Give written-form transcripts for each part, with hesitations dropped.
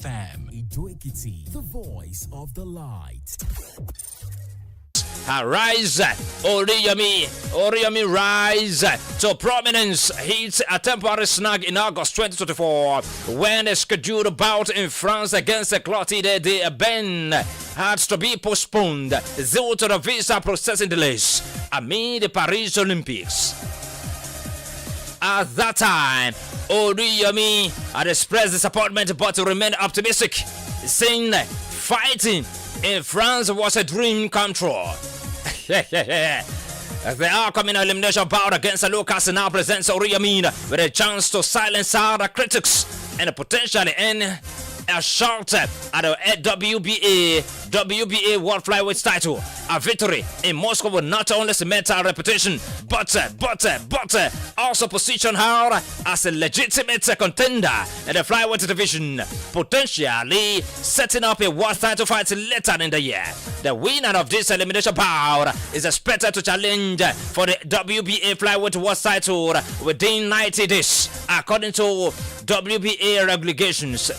FM, Idoikiti, the voice of the light. Rise, Oriyomi rise to prominence. Hits a temporary snag in August 2024 when a scheduled bout in France against the Clotilde de Ben had to be postponed due to the visa processing delays amid the Paris Olympics. At that time, Oriyomi had expressed disappointment but remained optimistic, saying fighting in France was a dream come true. The upcoming elimination bout against Lucas now presents Oriyomi with a chance to silence our critics and potentially end a shot at the WBA World Flyweight title. A victory in Moscow will not only cement our reputation, but also position her as a legitimate contender in the flyweight division, potentially setting up a world title fight later in the year. The winner of this elimination bout is expected to challenge for the WBA flyweight world title within 90 days, according to WBA regulations.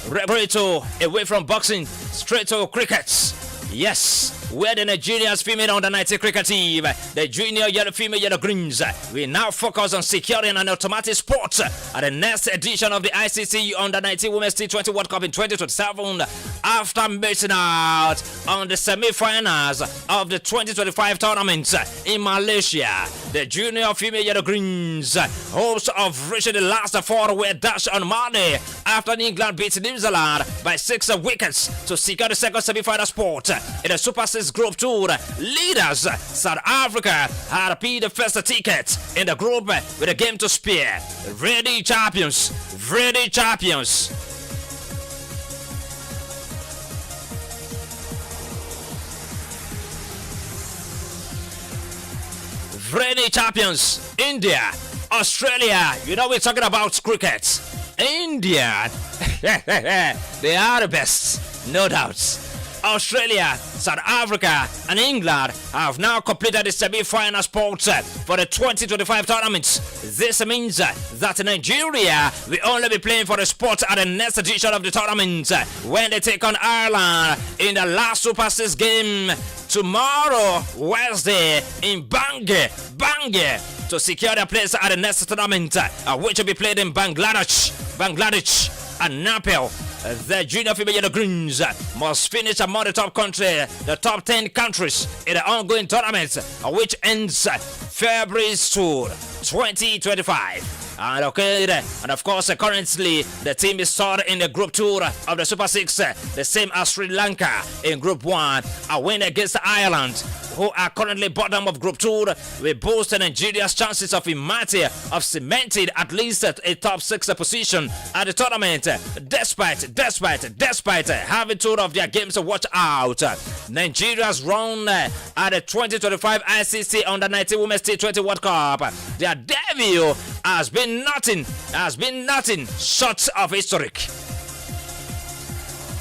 Away from boxing, straight to cricket. Yes, where the Nigeria's female under-19 cricket team, the junior yellow female yellow greens, we now focus on securing an automatic spot at the next edition of the ICC under-19 Women's T20 World Cup in 2027 after missing out on the semi-finals of the 2025 tournament in Malaysia. The junior female yellow greens, hopes of reaching the last four, were dashed on Monday after England beat New Zealand by 6 wickets to secure the second semi-final spot in the Super 6 Group Tour. Leaders South Africa had paid the first ticket in the group with a game to spare. Ready champions, ready champions. Ready champions. India, Australia, you know we're talking about cricket. India, they are the best, no doubts. Australia, South Africa, and England have now completed the semi-final spot for the 2025 tournament. This means that Nigeria will only be playing for the spot at the next edition of the tournament when they take on Ireland in the last Super 6 game tomorrow, Wednesday, in Bangor, to secure their place at the next tournament, which will be played in Bangladesh, and Nepal. The junior female yellow greens must finish among the top 10 countries in the ongoing tournament, which ends February 2025. And of course, currently the team is started in the Group Tour of the Super 6, the same as Sri Lanka in Group 1. A win against Ireland, who are currently bottom of Group 2, will boost Nigeria's chances of cementing at least a top 6 position at the tournament, despite having 2 of their games to watch out. Nigeria's run at the 2025 ICC Under-19 Women's T20 World Cup, their debut has been nothing short of historic.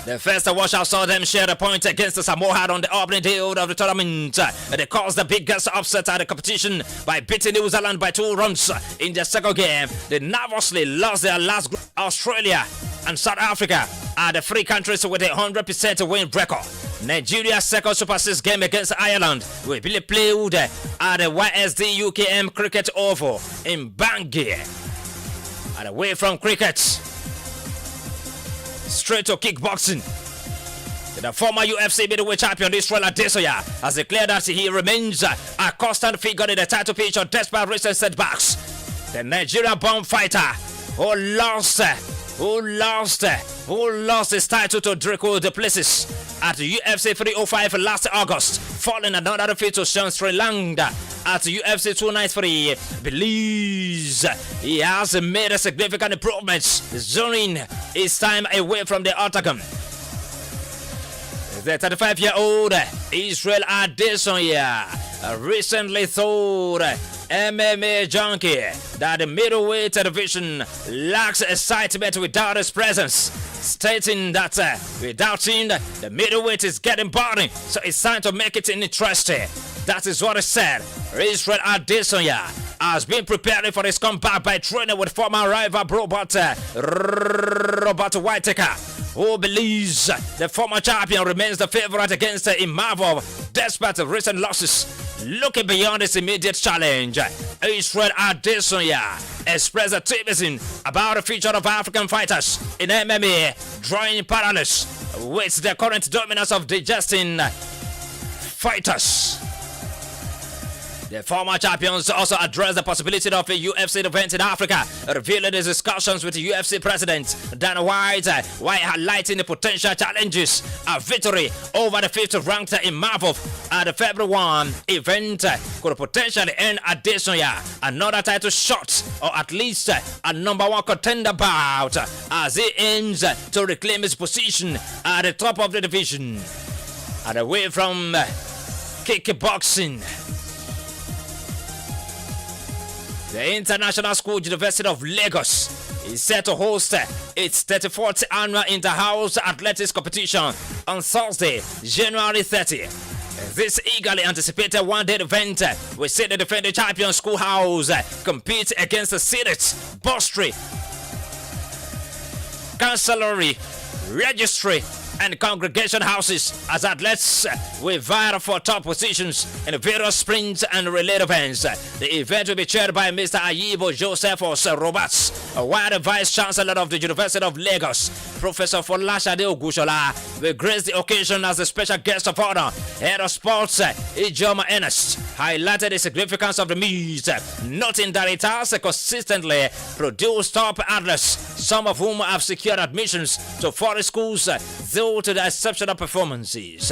The first washout saw them share a point against the Samoa on the opening day of the tournament. They caused the biggest upset at the competition by beating New Zealand by 2 runs in their second game. They nervously lost their last group. Australia and South Africa are the 3 countries with a 100% win record. Nigeria's second Super 6 game against Ireland will be played at the YSD UKM Cricket Oval in Bangor. And away from cricket, straight to kickboxing. The former UFC middleweight champion Israel Adesanya has declared that he remains a constant figure in the title picture despite recent setbacks. The Nigerian-born fighter who lost his title to Draco Duplessis at UFC 305 last August, following another defeat to Sean Strickland at UFC 293, believes he has made a significant improvements during his time away from the octagon. The 35-year-old Israel Adesanya recently told MMA Junkie that the middleweight division lacks excitement without his presence, stating that without him, the middleweight is getting boring, so it's time to make it interesting. That is what it said. Israel Adesanya has been preparing for his comeback by training with former rival Robert Whittaker, who believes the former champion remains the favorite against Iniovosa despite recent losses. Looking beyond his immediate challenge, Israel Adesanya expressed optimism about the future of African fighters in MMA, drawing parallels with the current dominance of digesting fighters. The former champions also addressed the possibility of a UFC event in Africa, revealing his discussions with the UFC president Dana White, while highlighting the potential challenges. A victory over the 5th-ranked Iniovosa at the February 1 event could potentially earn Adesanya another title shot, or at least a #1 contender bout, as he aims to reclaim his position at the top of the division. And away from kickboxing, the International School University of Lagos is set to host its 34th annual Inter-House Athletics Competition on Thursday, January 30. This eagerly anticipated one-day event will see the defending champion Schoolhouse compete against the Senate, Bursary, Chancellery, Registry, and congregation houses as athletes will vie for top positions in various sprint and relay events. The event will be chaired by Mr. Ayibo Josephus Roberts, while the Vice Chancellor of the University of Lagos, Professor Folashade Ogushola, will grace the occasion as the special guest of honor. Head of Sports, Ijoma Ernest, highlighted the significance of the meet, noting that it has consistently produced top athletes, some of whom have secured admissions to foreign schools due to the exceptional performances.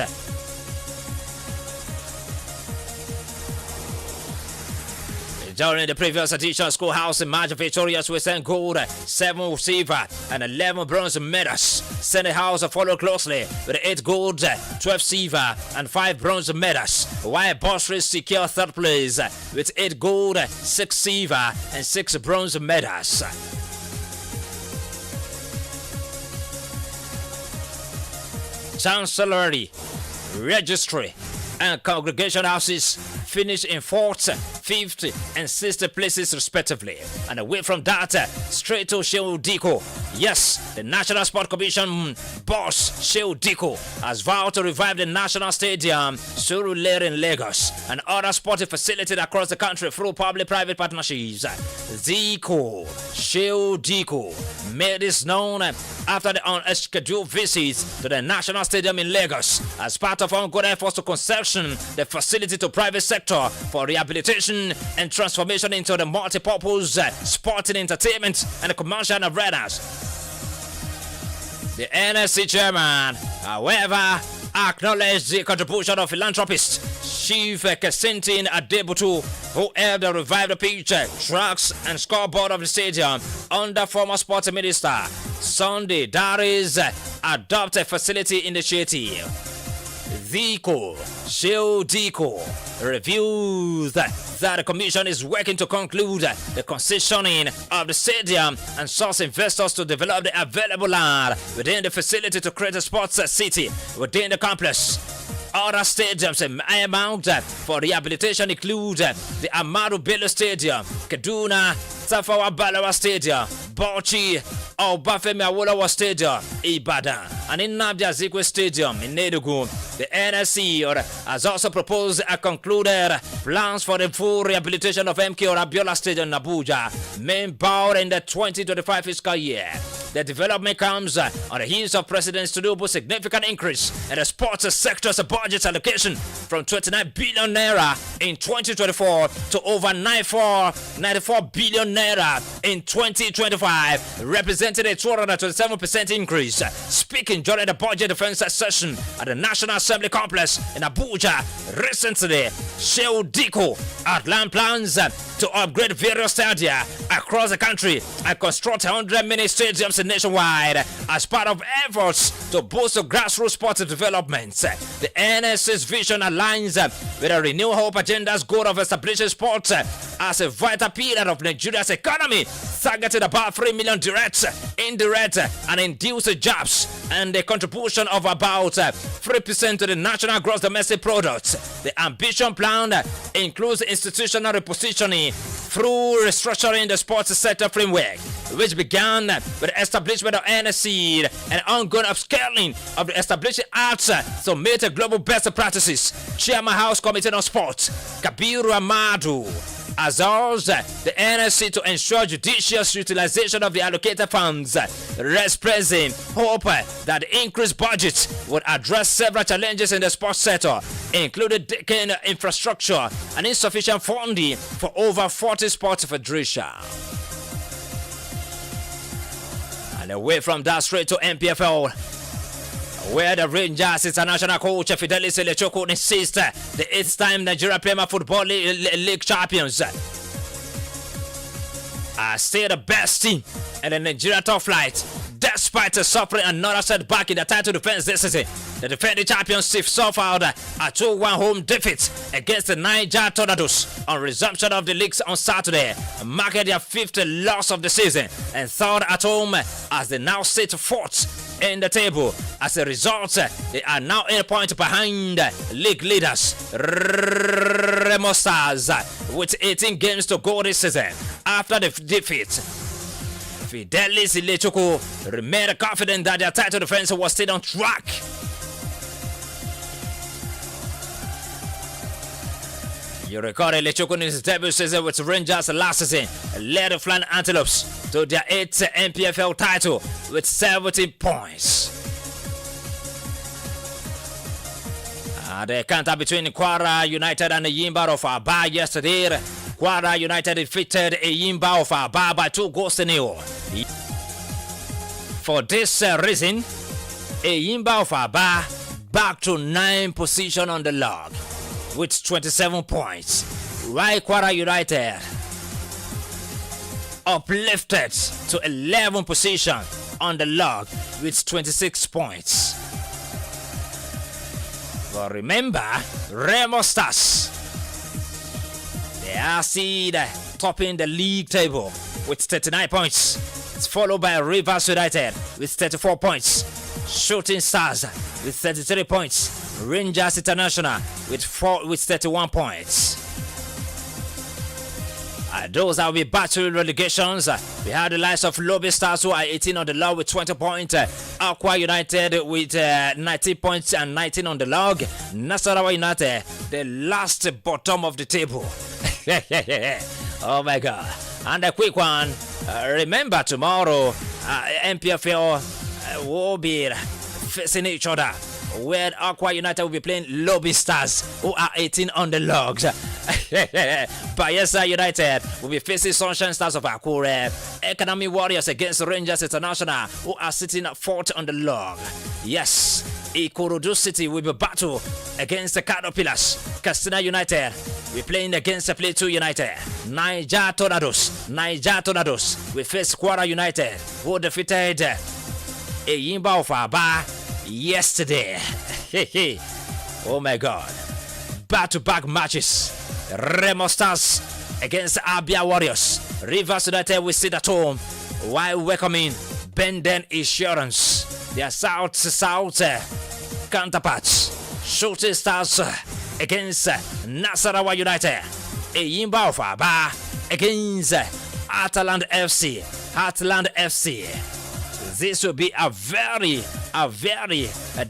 During the previous edition, Schoolhouse emerged victorious with 10 gold, 7 silver, and 11 bronze medals. Senate House followed closely with 8 gold, 12 silver, and 5 bronze medals, while Bursary secured 3rd place with 8 gold, 6 silver, and 6 bronze medals. Chancellery, Registry, and congregation houses finished in 4th, 5th, and 6th places respectively. And away from that, straight to Shehu Diko. Yes, the National Sport Commission boss, Shehu Diko, has vowed to revive the National Stadium, Surulere in Lagos, and other sporting facilities across the country through public-private partnerships. Shehu Diko, made this known after the unscheduled visit to the National Stadium in Lagos as part of ongoing efforts to concession the facility to private sector for rehabilitation and transformation into the multi-purpose sporting entertainment and commercial arenas. The NSC chairman, however, acknowledged the contribution of philanthropist Chief Kesentin Adebutu, who helped revive the pitch, tracks, and scoreboard of the stadium under former sports minister Sunday Darius Adopted Facility Initiative. Shehu Diko reveals that the commission is working to conclude the concessioning of the stadium and source investors to develop the available land within the facility to create a sports city within the complex. Other stadiums amount for rehabilitation include the Amadu Bello Stadium, Kaduna, Tafawa Balewa Stadium, Bauchi, Obafemi Awolowo Stadium, Ibadan, and Nnamdi Azikiwe Stadium in Enugu. The NSC has also proposed and concluded plans for the full rehabilitation of MKO Abiola Stadium in Abuja, main bout in the 2025 fiscal year. The development comes on the heels of President Tinubu's significant increase in the sports sector's budget allocation from 29 billion naira in 2024 to over 94 billion naira in 2025, representing a 227% increase. Speaking during the budget defense session at the National Assembly Complex in Abuja recently, Shehu Diko outlined plans to upgrade various stadia across the country and construct 100 mini stadiums nationwide as part of efforts to boost the grassroots sports development. The NSC's vision aligns with a Renew Hope agenda's goal of establishing sports as a vital pillar of Nigeria's economy, targeting about 3 million direct, indirect, and induced jobs, and a contribution of about 3% to the national gross domestic product. The ambition plan includes institutional repositioning through restructuring the sports sector framework, which began with the establishment of NSC and ongoing upscaling of the established arts to meet global best practices. Chairman House Committee on Sports, Kabiru Amadu, has urged the NSC to ensure judicious utilization of the allocated funds, expressing hope that the increased budget would address several challenges in the sports sector, including decaying infrastructure and insufficient funding for over 40 sports federations. And away from that, straight to MPFL, where the Rangers international coach Fidelis Lechoko insists the 8th-time Nigeria Premier Football League champions are still the best team in the Nigeria top flight, despite suffering another setback in the title defense this season. The defending champions suffered a 2-1 home defeat against the Niger Tornadoes on resumption of the leagues on Saturday, marking their 5th loss of the season and 3rd at home as they now sit 4th in the table. As a result, they are now 8 points behind league leaders Remo Stars with 18 games to go this season. After the defeat, Fidelis Ilechukwu remained confident that their title defense was still on track. You recall Ilechukwu in his debut season with Rangers last season led the Flying Antelopes to their 8th MPFL title with 17 points. The encounter between Kwara United and Eyimba of Aba yesterday, Kwara United defeated Eyimba of Aba by 2-0. For this reason, Eyimba of Aba back to 9th position on the log with 27 points, while Kwara United uplifted to 11th position on the log with 26 points. But remember, Remo Stars, they are seed topping the league table with 39 points. It's followed by Rivers United with 34 points, Shooting Stars with 33 points, Rangers International with 31 points. Those that will be battling relegations, we have the likes of Lobby Stars who are 18 on the log with 20 points, Aqua United with 19 points and 19 on the log, Nasarawa United, the last bottom of the table. Oh my God. And a quick one, remember tomorrow, MPFL will be facing each other, where Aqua United will be playing Lobby Stars, who are 18 on the logs. Bayelsa United will be facing Sunshine Stars of Akure. Economy Warriors against Rangers International, who are sitting at 4th on the log. Yes, Ikorodu City will be battle against the Caterpillars. Castina United will be playing against the Plateau United. Niger Tornadoes will face Kwara United, who defeated Eyimba of Aba yesterday. Oh my God. Back-to-back matches. Remo Stars against Abia Warriors. Rivers United will sit at home while welcoming Benden Insurance, their South counterparts. Shooting Stars against Nasarawa United. Eyimba of Aba against Heartland FC. This will be a very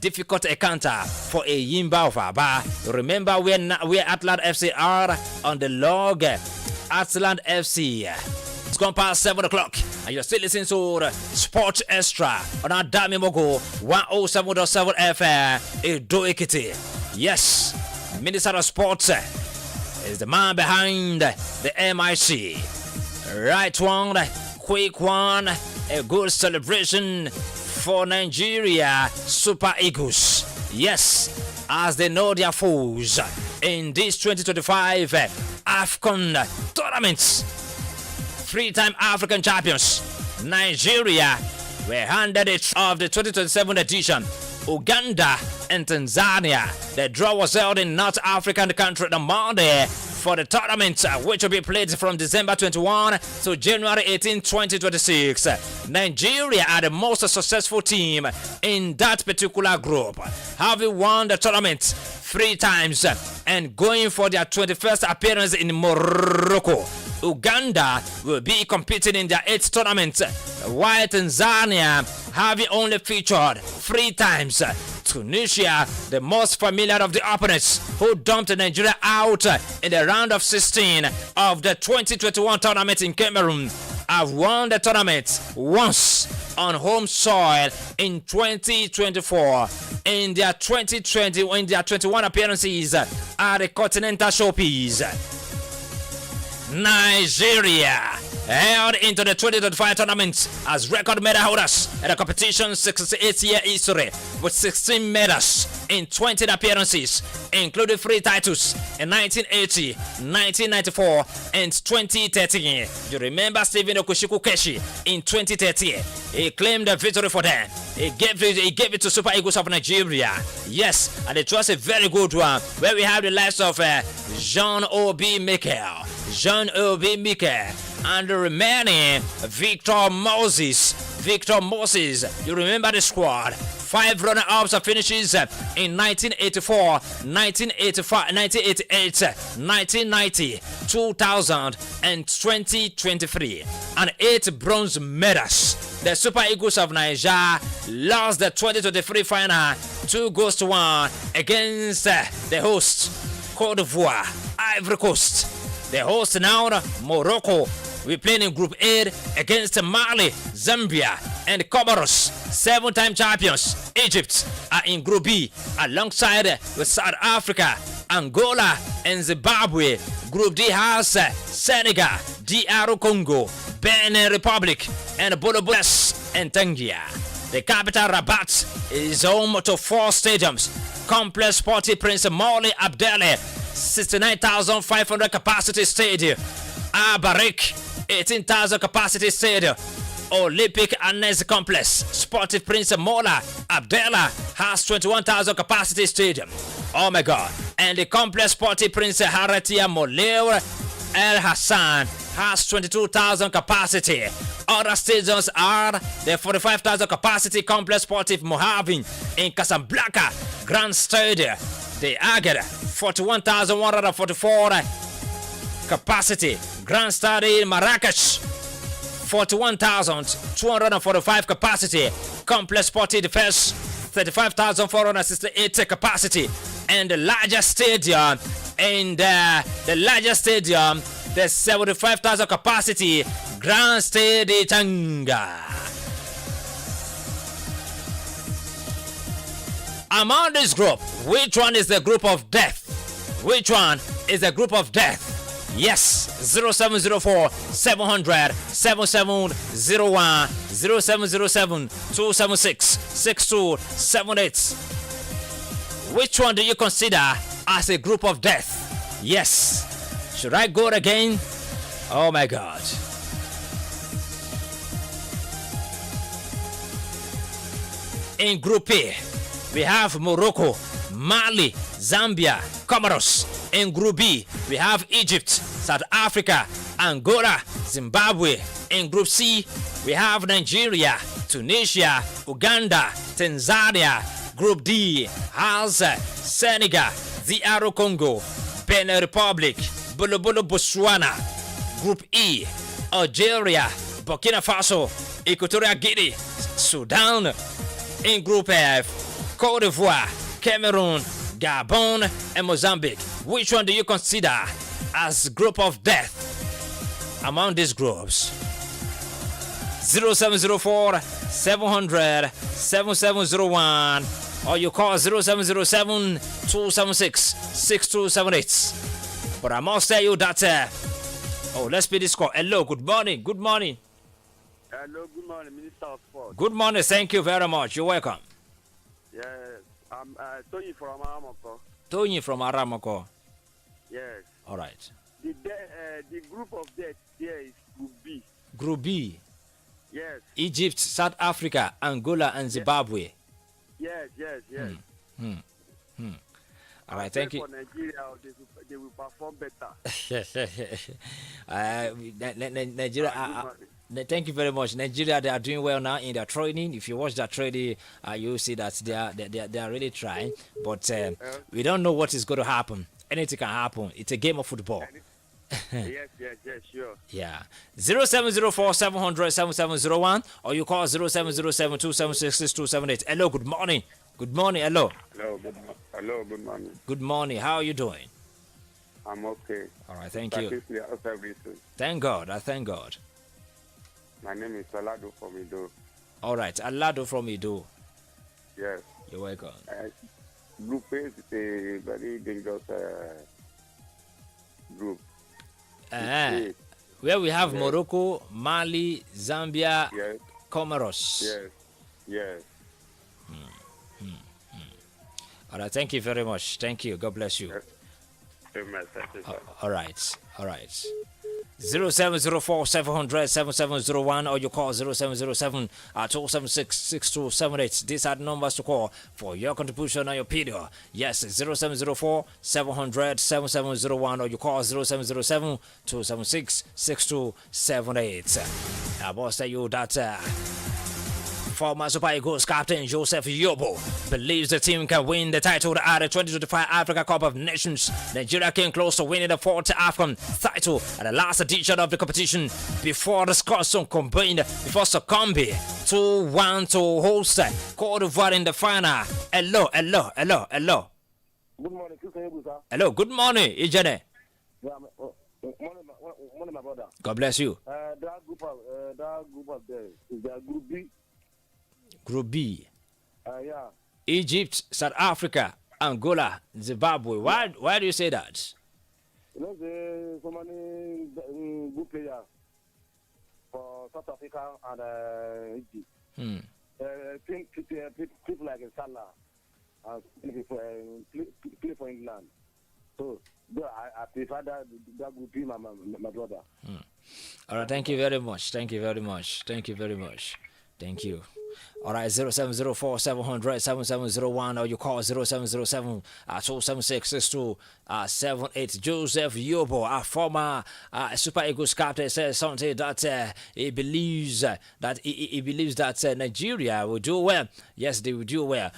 difficult encounter for Eyimba of Aba. Remember where Heartland FC are on the log. Heartland FC. It's gone past 7 o'clock and you're still listening to Sport Extra on Adamimogo 107.7 FM Edo Ekiti. Yes, Minister of Sports is the man behind the MIC. Right one, quick one, a good celebration for Nigeria Super Eagles. Yes, as they know their foes in this 2025 AFCON tournaments. 3-time African champions, Nigeria, were handed it of the 2027 edition Uganda, and Tanzania. The draw was held in North African country on Monday for the tournament, which will be played from December 21 to January 18, 2026. Nigeria are the most successful team in that particular group, having won the tournament 3 times and going for their 21st appearance in Morocco. Uganda will be competing in their 8th tournament, while Tanzania having only featured 3 times. Tunisia, the most familiar of the opponents, who dumped Nigeria out in the round of 16 of the 2021 tournament in Cameroon, have won the tournament once on home soil in 2024 in their 21 appearances at the Continental Showpiece. Nigeria held into the 2025 tournament as record medal holders at the competition's 68-year history with 16 medals in 20 appearances, including 3 titles in 1980, 1994, and 2013. You remember Stephen Okushiku Keshi in 2013? He claimed the victory for them. He gave it to Super Eagles of Nigeria. Yes, and it was a very good one, where we have the likes of Jean Obi Mikel, and the remaining Victor Moses. You remember the squad? 5 runner-ups finishes in 1984, 1985, 1988, 1990, 2000, and 2023, and 8 bronze medals. The Super Eagles of Nigeria lost the 2023 final 2-1 against the host, Cote d'Ivoire, Ivory Coast. The host now, Morocco, will play in Group A against Mali, Zambia, and Comoros. 7-time champions, Egypt, are in Group B alongside with South Africa, Angola, and Zimbabwe. Group D has Senegal, DR Congo, Benin Republic, and Bolobas and Tangia. The capital Rabat is home to 4 stadiums. Complex Sportive Prince Moulay Abdellah, 69,500 capacity stadium. Abarik, 18,000 capacity stadium. Olympic Annex Complex Sportive Prince Moulay Abdellah has 21,000 capacity stadium. Oh my God. And the Complex Sportive Prince Haratia Moulay El Hassan has 22,000 capacity. Other stadiums are the 45,000 capacity Complex Sportive Mohavin in Casablanca Grand Stadium. The Agada 41,144 capacity Grand Stadium Marrakesh, 41,245 capacity. Complex Sportive Defense, 35,468 capacity. And the largest stadium the 75,000 capacity Grand Stadium Tanga. Among this group, which one is the group of death? Which one is the group of death? Yes, 0704 700 7701 0707 276 6278. Which one do you consider as a group of death? Yes. Should I go again? Oh my God. In Group A, we have Morocco, Mali, Zambia, Comoros. In Group B, we have Egypt, South Africa, Angola, Zimbabwe. In Group C, we have Nigeria, Tunisia, Uganda, Tanzania. Group D has Senegal, DR Congo, Benin Republic, Bolobolo Botswana. Group E, Algeria, Burkina Faso, Equatorial Guinea, Sudan. In Group F, Cote d'Ivoire, Cameroon, Gabon, and Mozambique. Which one do you consider as group of death among these groups? 0704 700 7701 or you call 0707 276 6278. But I must tell you that let's pay this call. Hello, good morning. Good morning. Hello, good morning, Minister of Sport. Good morning, thank you very much. You're welcome. Yes, I'm Tony from Aramoko. Tony from Aramoko. Yes. All right. The group of death there is Group B. Group B. Yes. Egypt, South Africa, Angola, and Zimbabwe. Yes. All right, thank you. For Nigeria, they will perform better. Nigeria. Thank you very much. Nigeria, they are doing well now in their training. If you watch that training, you see that they are really trying. But we don't know what is going to happen. Anything can happen. It's a game of football. Yes, sure. Yeah. 0704 700 7701 or you call 0707 276 Hello, good morning. Good morning. Hello. Hello, good morning. Good morning. How are you doing? I'm okay. All right, thank you. Everything. Thank God. I thank God. My name is Alado from Ido. All right, Alado from Ido. Yes. You're welcome. Group A is a very dangerous group. Where we have Morocco, Mali, Zambia, Comoros. Yes. All right, thank you very much. Thank you. God bless you. All right. 0704 700 7701 or you call 0707 276 6278. These are the numbers to call for your contribution and your opinion. Yes, 0704 700 7701 or you call 0707 276 6278. I must tell you that former Super Eagles captain Joseph Yobo believes the team can win the title at the 2025 Africa Cup of Nations. Nigeria came close to winning the fourth AFCON title at the last edition of the competition before the Scots succumbing 2-1 to host Cote d'Ivoire in the final. Hello. Good morning, Kingsley Iniovosa. Hello, good morning, Ijene. Morning, my brother. God bless you. That group of there is their Group B. Group B. Yeah. Egypt, South Africa, Angola, Zimbabwe. Why do you say that? You know, there's so many good players for South Africa and Egypt. People like Salah play for England. So I prefer that group B, my brother. All right, thank you very much. Thank you. All right, 0704 700 7701 or you call 0707 276 6278. Joseph Yobo, a former Super Eagles captain, says something that he believes that Nigeria will do well. Yes, they will do well.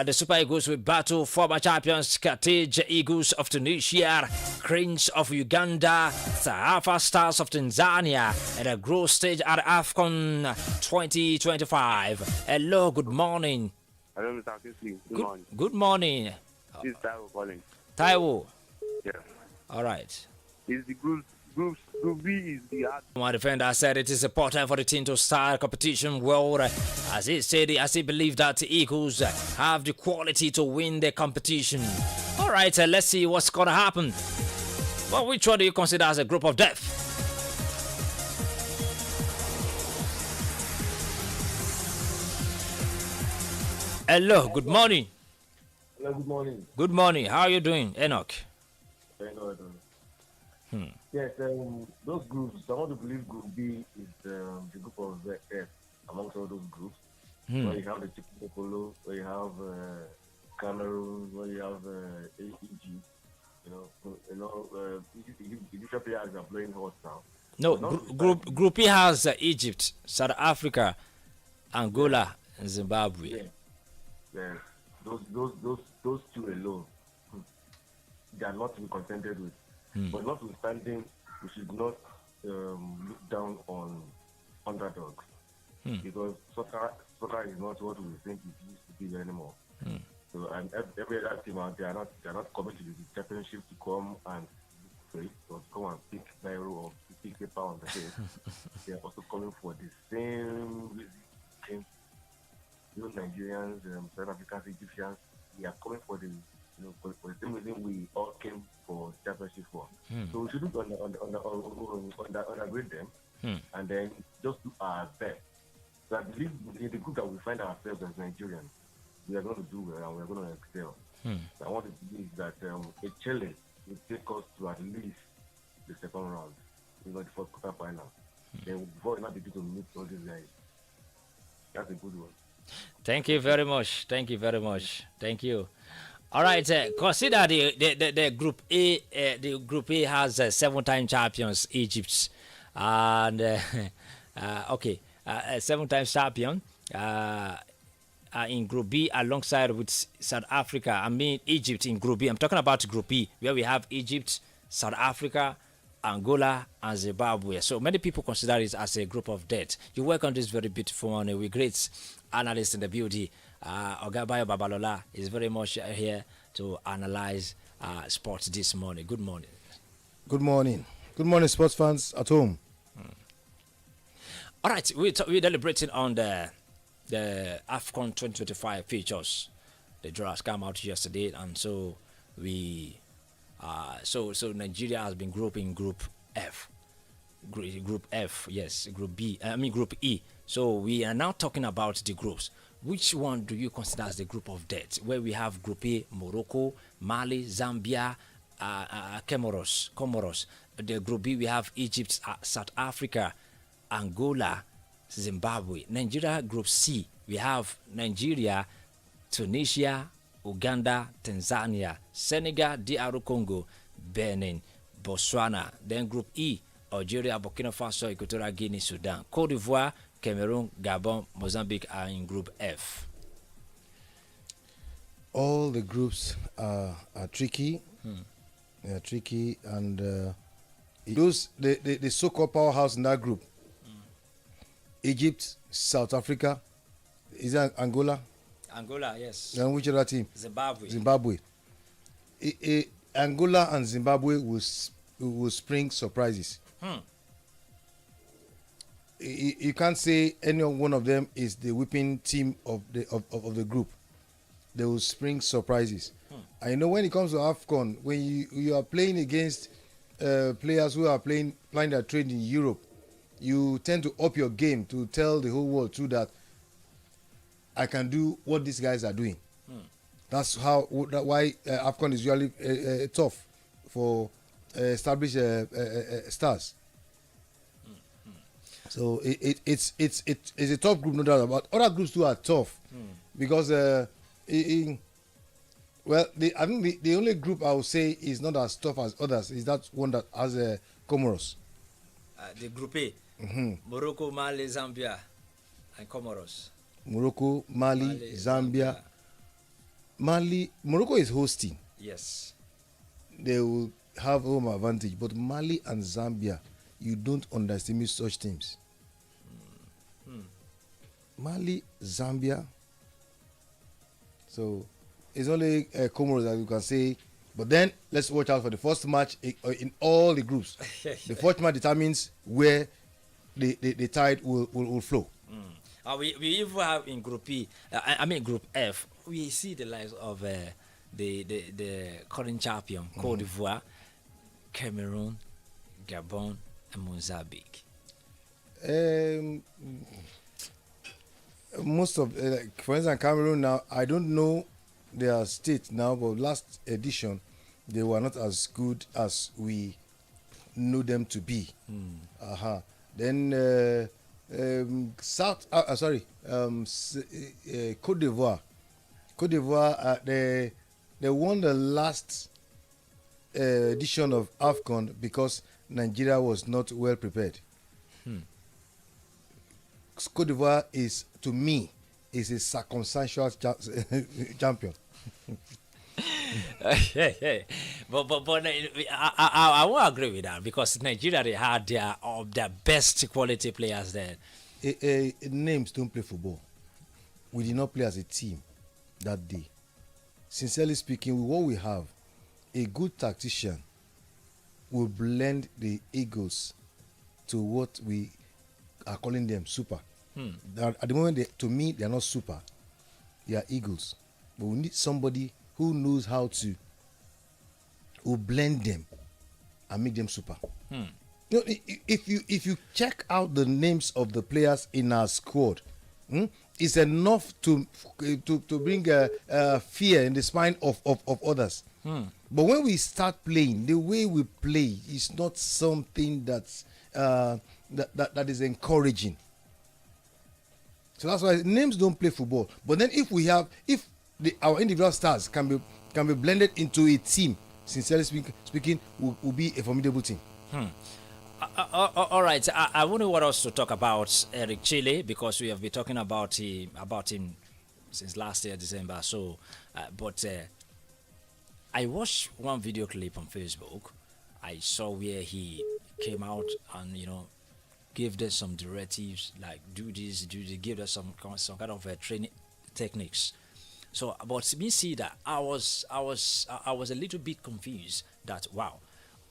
The Super Eagles will battle former champions Carthage Eagles of Tunisia, Cranes of Uganda, Taifa Stars of Tanzania, and a growth stage at AFCON 2025. Hello, good morning. Hello, Mr. Kingsley. Good morning. Good morning. This is Taiwo calling. Taiwo. Yeah. All right. Is the Group B is the hard. My defender said it is important for the team to start competition well. As he believed that the Eagles have the quality to win the competition. All right, let's see what's going to happen. Well, which one do you consider as a group of death? Hello, good morning. Hello, good morning. Good morning. How are you doing, Enoch? Very good. Yes, those groups, I want to believe Group B is the group of F amongst all those groups. Where you have the Chicken Polo, where you have Cameroon, where you have Egypt. Egyptian players are playing hot now. No, Group E has Egypt, South Africa, Angola, and Zimbabwe. Yeah. Yeah. Those two alone, they are not to be contented with. But notwithstanding, we should not look down on underdogs because soccer is not what we think it used to be anymore. So and every other team out there, they are not coming to the championship to come and play or to come and pick Nairo or pick paper on the day. They are also coming for the same reason. You Nigerians, South Africans, Egyptians, we are coming for the for the same reason we all came for the championship for. So we shouldn't undergrade them and then just do our best. So I believe in the group that we find ourselves as Nigerians, we are going to do well and we are going to excel. So I want to believe that a challenge will take us to at least the second round, the first quarter final. Then before we not begin to meet all these guys. That's a good one. Thank you very much. Thank you very much. Thank you. All right. Consider the group A. The group A has 7-time champions Egypt, and okay, 7 times champion. In Group B alongside with South Africa. I mean Egypt in Group B. I'm talking about Group B where we have Egypt, South Africa, Angola, and Zimbabwe. So many people consider it as a group of death. You work on this very beautiful one with great analysts in the beauty. Ogabayo Babalola is very much here to analyze sports this morning. Good morning. Good morning. Good morning, sports fans at home. All right, we're deliberating on the AFCON 2025 features. The draw has come out yesterday, and so we, so Nigeria has been grouped in Group F, Group F, yes, Group B. I mean Group E. So we are now talking about the groups. Which one do you consider as the group of death? Where we have Group A, Morocco, Mali, Zambia, Comoros. The Group B we have Egypt, South Africa, Angola, Zimbabwe. Nigeria Group C, we have Nigeria, Tunisia, Uganda, Tanzania, Senegal, DR Congo, Benin, Botswana. Then Group E, Algeria, Burkina Faso, Equatorial Guinea, Sudan. Cote d'Ivoire, Cameroon, Gabon, Mozambique are in Group F. All the groups are tricky. They are tricky, and those the so-called powerhouse in that group. Egypt, South Africa, is that Angola? Angola, yes. And which other team? Zimbabwe. Angola and Zimbabwe will spring surprises. You can't say any one of them is the whipping team of the group. They will spring surprises. And you know, when it comes to AFCON, when you are playing against players who are playing their trade in Europe, you tend to up your game to tell the whole world too that I can do what these guys are doing. That's why AFCON is usually tough for established stars. So it's a tough group, no doubt about. Other groups too are tough because I think the only group I would say is not as tough as others is that one that has Comoros. The Group A. Morocco, Mali, Zambia, and Comoros. Morocco, Mali, Zambia. Morocco is hosting. Yes. They will have home advantage, but Mali and Zambia, you don't underestimate such teams. Mali, Zambia. So it's only Comoros that you can say. But then let's watch out for the first match in all the groups. The first match determines where the tide will flow. We even have in Group E, Group F, we see the likes of the current champion, Cote d'Ivoire, Cameroon, Gabon, and Mozambique. Most of, for instance, Cameroon now, I don't know their state now, but last edition, they were not as good as we know them to be. Then Cote d'Ivoire. Cote d'Ivoire, they won the last edition of AFCON because Nigeria was not well prepared. Cote d'Ivoire is, to me, is a circumstantial champion. But I won't agree with that because Nigeria, they had their best quality players there. Names don't play football. We did not play as a team that day. Sincerely speaking, with what we have, a good tactician will blend the egos to what we are calling them super. At the moment, to me, they are not super. They are egos. But we need somebody who knows how to blend them and make them super. You know, if you check out the names of the players in our squad, it's enough to bring fear in the spine of others. But when we start playing, the way we play is not something that is encouraging. So that's why names don't play football. But then if our individual stars can be blended into a team, sincerely speaking, will be a formidable team. All right. I wouldn't want us to talk about Eric Chile because we have been talking about him since last year December. So, but I watched one video clip on Facebook. I saw where he came out and gave them some directives like do this, give them some kind of training techniques. So, but me see that I was a little bit confused. That wow,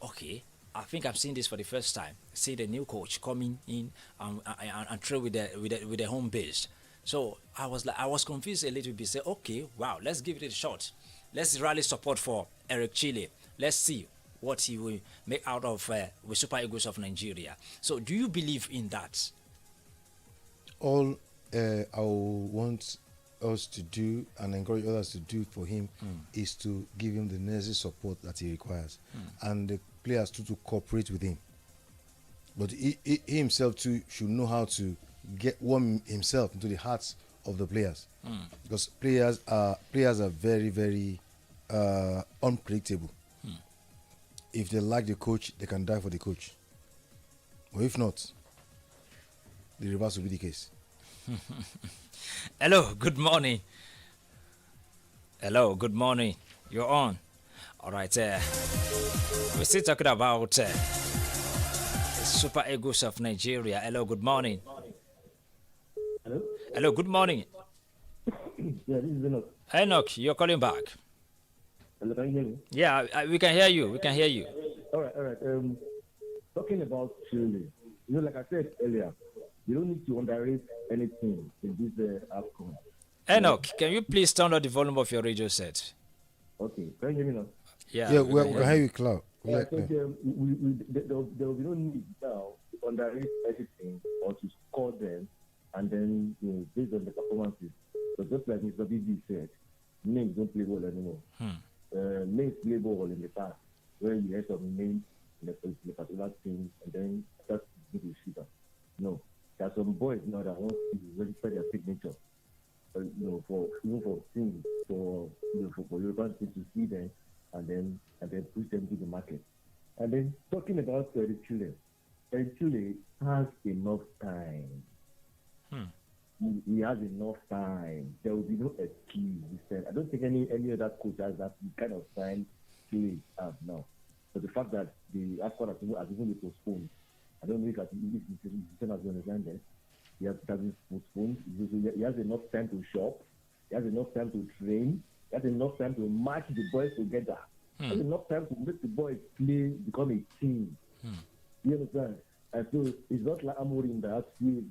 okay. I think I've seen this for the first time. See the new coach coming in and train with the home base. So I was confused a little bit. Say, okay, wow, let's give it a shot. Let's rally support for Eric Chile. Let's see what he will make out of with Super Eagles of Nigeria. So do you believe in that? All I want us to do and encourage others to do for him is to give him the necessary support that he requires, and the players to cooperate with him. But he himself too should know how to warm himself into the hearts of the players, because players are very, very unpredictable. If they like the coach, they can die for the coach. Or if not, the reverse will be the case. Hello, good morning. Hello, good morning. You're on. All right. We're still talking about Super Eagles of Nigeria. Hello, good morning. Hello? Hello, good morning. Yeah, this is Enoch. Enoch, you're calling back. Hello, can you hear me? Yeah, we can hear you. We can hear you. All right. Talking about Chile, like I said earlier, you don't need to underrate anything in this outcome. Enoch, can you please turn on the volume of your radio set? Okay, can you hear me now? Yeah, we can hear you, Cloud. Yeah, I think there will be no need now to underrate anything or to score them, and then based on the performances. So just like Mr. BB said, names don't play ball anymore. Names play ball in the past, where you had some names in the particular team, and then that's good to see that. No, there are some boys now that want to register their signature. For teams, for European teams to see them, and then push them to the market. And then talking about Chile has enough time. He has enough time. There will be no excuse. I don't think any other coach has that kind of time Chile has now. But the fact that the AFCON has even been postponed, I don't know if this decision has been understood. He has been postponed. He has enough time to shop. He has enough time to train. He has enough time to match the boys together. He has enough time to make the boys become a team. You understand? And so it's not like Amorim that has to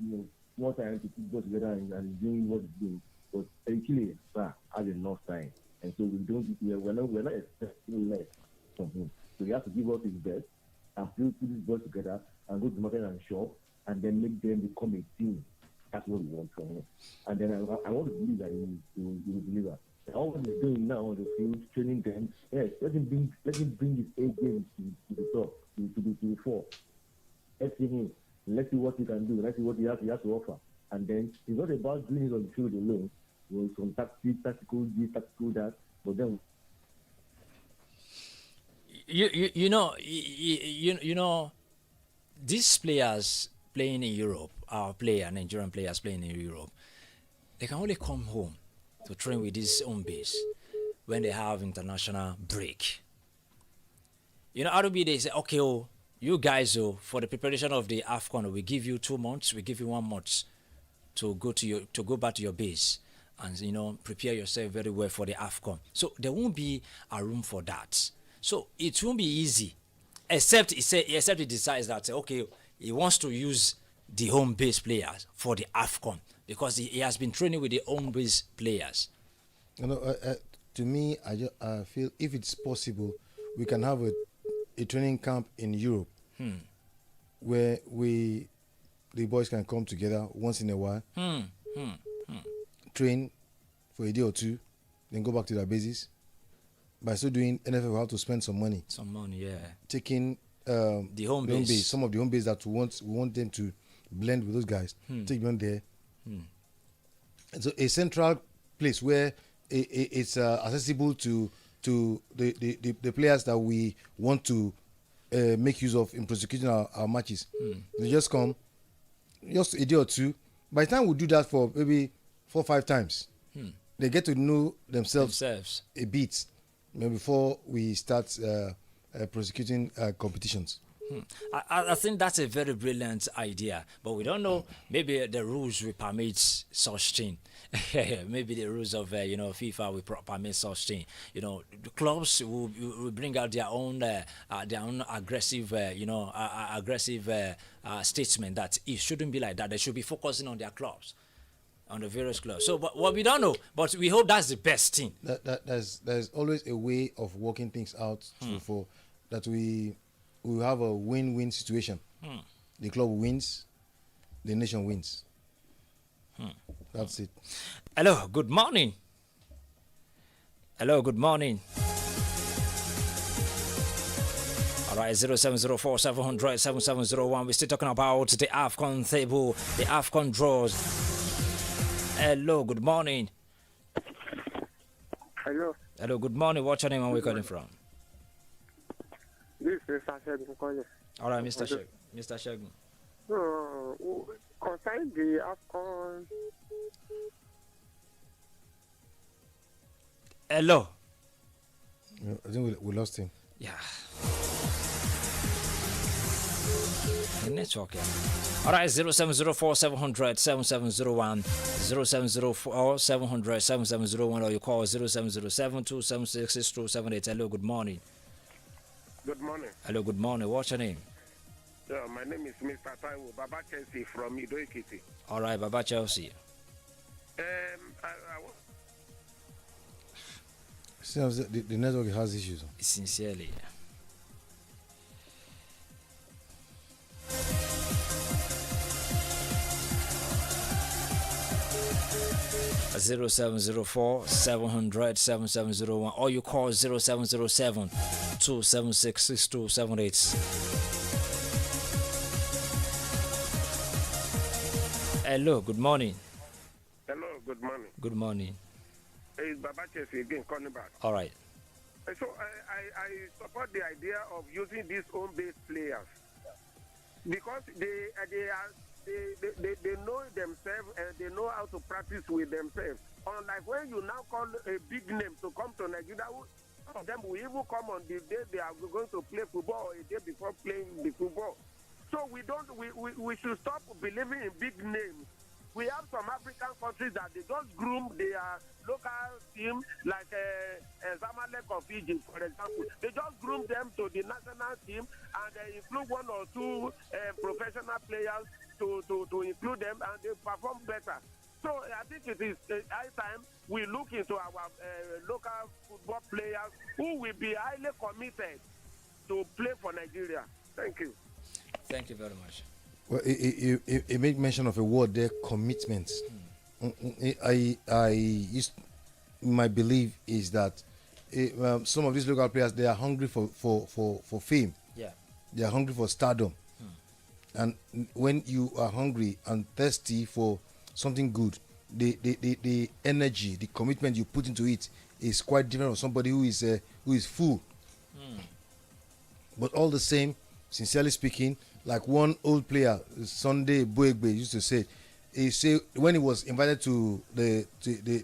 more time to put boys together and doing what he's doing. But Chile has enough time. And so we're not expecting less from him. So he has to give us his best and put these boys together and go to the market and shop, and then make them become a team. That's what we want from him. And then I want to believe that he will deliver. And all what he's doing now on the field, training them, yes, let him bring his A game to the top, to the fore. Let's see him. Let's see what he can do. Let's see what he has to offer. And then it's not about doing it on the field alone. Some tactical this, tactical that, but then you know these players playing in Europe, Nigerian players playing in Europe, they can only come home to train with this home base when they have international break. RB, they say, okay, you guys, for the preparation of the AFCON, we give you 2 months, we give you 1 month to go back to your base and prepare yourself very well for the AFCON. So there won't be a room for that. So it won't be easy, except he decides that okay, he wants to use the home base players for the AFCON because he has been training with the home base players. To me, I feel if it's possible, we can have a training camp in Europe where the boys can come together once in a while, train for a day or two, then go back to their bases. By so doing, NFL will have to spend some money. Some money, yeah. Taking the home base. Some of the home base that we want them to blend with those guys. Take them there, So a central place where it's accessible to the players that we want to make use of in prosecuting our matches. They just come, just a day or two. By the time we do that for maybe 4 or 5 times, they get to know themselves a bit before we start prosecuting competitions. I think that's a very brilliant idea, but we don't know. Maybe the rules will permit such thing. Maybe the rules of FIFA will permit such thing. The clubs will bring out their own aggressive statement that it shouldn't be like that. They should be focusing on their clubs, on the various clubs. So, but what we don't know, but we hope that's the best thing. There's always a way of working things out for that we have a win-win situation. The club wins, the nation wins. That's it. Hello, good morning. Hello, good morning. All right, 0704 700 7701. We're still talking about the AFCON table, the AFCON draws. Hello, good morning. Hello. Hello, good morning. What's your name and where you calling from? This is Mr. Shegun calling. All right, Mr. Shegun. Concerning the AFCON. Hello. I think we lost him. Yeah. The network. Yeah. All right, 0704 700 7701, 0704 700 7701, or you call 0707 276 6278. Hello, good morning. Good morning. Hello, good morning. What's your name? Yeah, my name is Mr. Taiwo Baba Chelsea from Ido Ekiti. All right, Baba Chelsea. Seems the network has issues. Sincerely. 0704 700 7701, or you call 0707 276 6278. Hello, good morning. Hello, good morning. Good morning. It's Baba Chelsea again calling back. All right. So I support the idea of using these home-based players because they know themselves and they know how to practice with themselves. Unlike when you now call a big name to come to Nigeria, some of them will even come on the day they are going to play football or a day before playing the football. So we should stop believing in big names. We have some African countries that they just groom their local team, like Zamalek of Egypt, for example. They just groom them to the national team and they include 1 or 2 professional players to include them, and they perform better. So I think it is high time we look into our local football players who will be highly committed to play for Nigeria. Thank you. Thank you very much. Well, it made mention of a word there, commitment. My belief is that some of these local players, they are hungry for fame. Yeah. They are hungry for stardom. And when you are hungry and thirsty for something good, the energy, the commitment you put into it is quite different from somebody who is full. But all the same, sincerely speaking, like one old player, Sunday Boegbe, used to say, when he was invited to the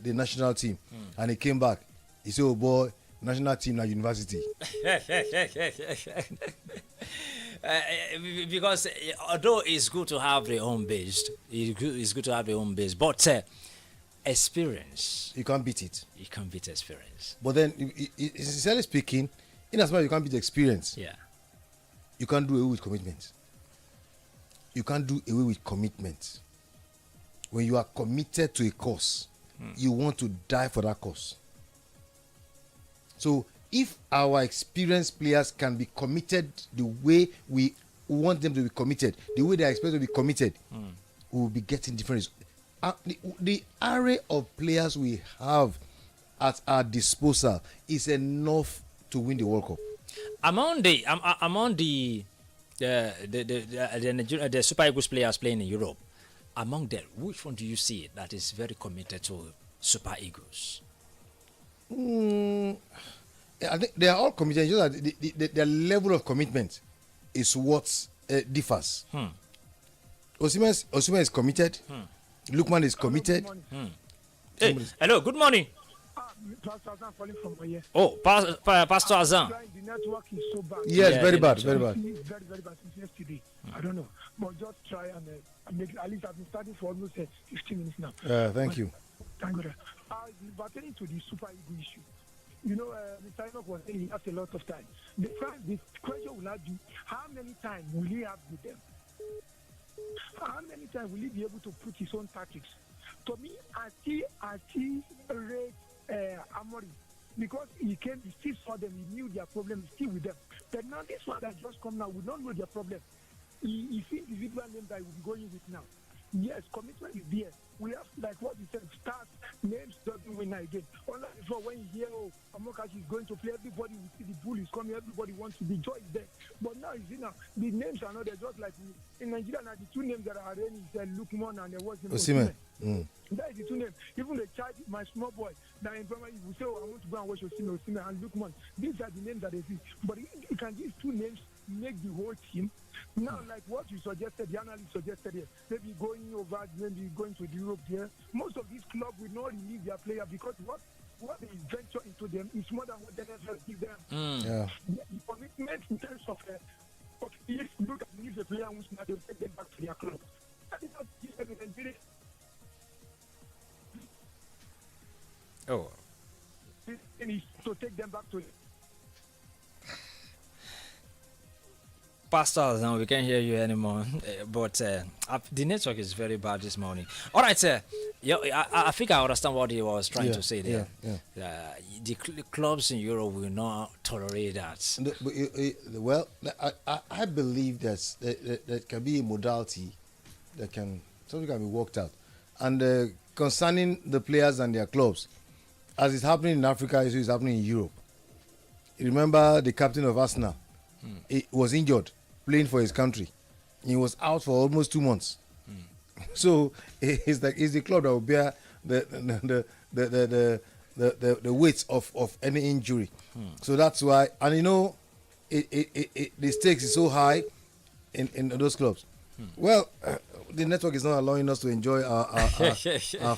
national team and he came back, he said, "Oh boy, national team na university." Because although it's good to have the home base, but experience, you can't beat it. You can't beat experience. But then, sincerely speaking, in as much as you can't beat experience, yeah, you can't do away with commitment. You can't do away with commitment. When you are committed to a cause, you want to die for that cause. So if our experienced players can be committed the way we want them to be committed, the way they are expected to be committed, we will be getting different results. The array of players we have at our disposal is enough to win the World Cup. Among the Super Eagles players playing in Europe, among them, which one do you see that is very committed to Super Eagles? I think they are all committed. Just that their level of commitment is what differs. Osimhen is committed. Lukman is committed. Hey, hello, good morning. Pastor Azan calling from Oye. Oh, Pastor Azan. The network is so bad. Yes, Yeah, very the bad, network. very bad. It's very, very bad since yesterday. I don't know. But just try and make, at least I've been studying for almost 15 minutes now. Thank you. Thank God. Pertaining to the Super Eagle issue, you know, Mr. Enoch was saying he has a lot of time. The question will not be how many times will he have with them? How many times will he be able to put his own tactics? To me, I see rate Amory, because he came, he still saw them, he knew their problem, he's still with them. But now this one that just come now, we don't know their problem. He sees individual names that he will be going with now. Yes, commitment is there. We have, like what he said, start names doesn't win again. Unlike before, when you hear, oh, Amokachi is going to play, everybody will see the bull is coming, everybody wants to be joy is there. But now, you see now, the names are not there, just like in Nigeria now, the two names that are reigning is Lukman and what's the Osimhen. That is the two names. Even the child, my small boy, that in primary, will say, oh, I want to go and watch Osimhen and Lukman. These are the names that they see. But you can these two names make the whole team. Now, like what you suggested, the analyst suggested here, maybe going over, maybe going to Europe there. Most of these clubs will not release their player because what they venture into them is more than what the NFL gives them. Yeah. The commitment in terms of, if you look at if the player wants to, they'll take them back to their club. That is not Nigeria. Oh. To take them back to Pastor Azan, we can't hear you anymore. But the network is very bad this morning. All right, sir. I think I understand what he was trying to say there. The clubs in Europe will not tolerate that. Well, I believe that can be a modality that something can be worked out. And concerning the players and their clubs, as it's happening in Africa, it's happening in Europe. You remember the captain of Arsenal? He was injured playing for his country. He was out for almost 2 months. So it's the club that will bear the weight of any injury. So that's why, and you know, the stakes is so high in those clubs. Well, the network is not allowing us to enjoy our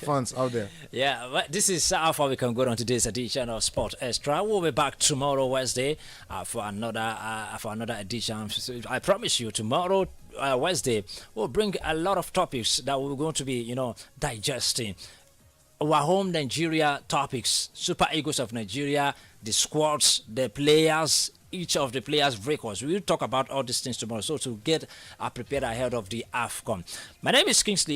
fans out there. Yeah, well, this is how far we can go on today's edition of Sport Extra. We'll be back tomorrow, Wednesday, for another edition. So I promise you, tomorrow, Wednesday, we'll bring a lot of topics that we're going to be, digesting. Our home Nigeria topics, Super Eagles of Nigeria, the squads, the players, each of the players' records. We'll talk about all these things tomorrow, so to get prepared ahead of the AFCON. My name is Kingsley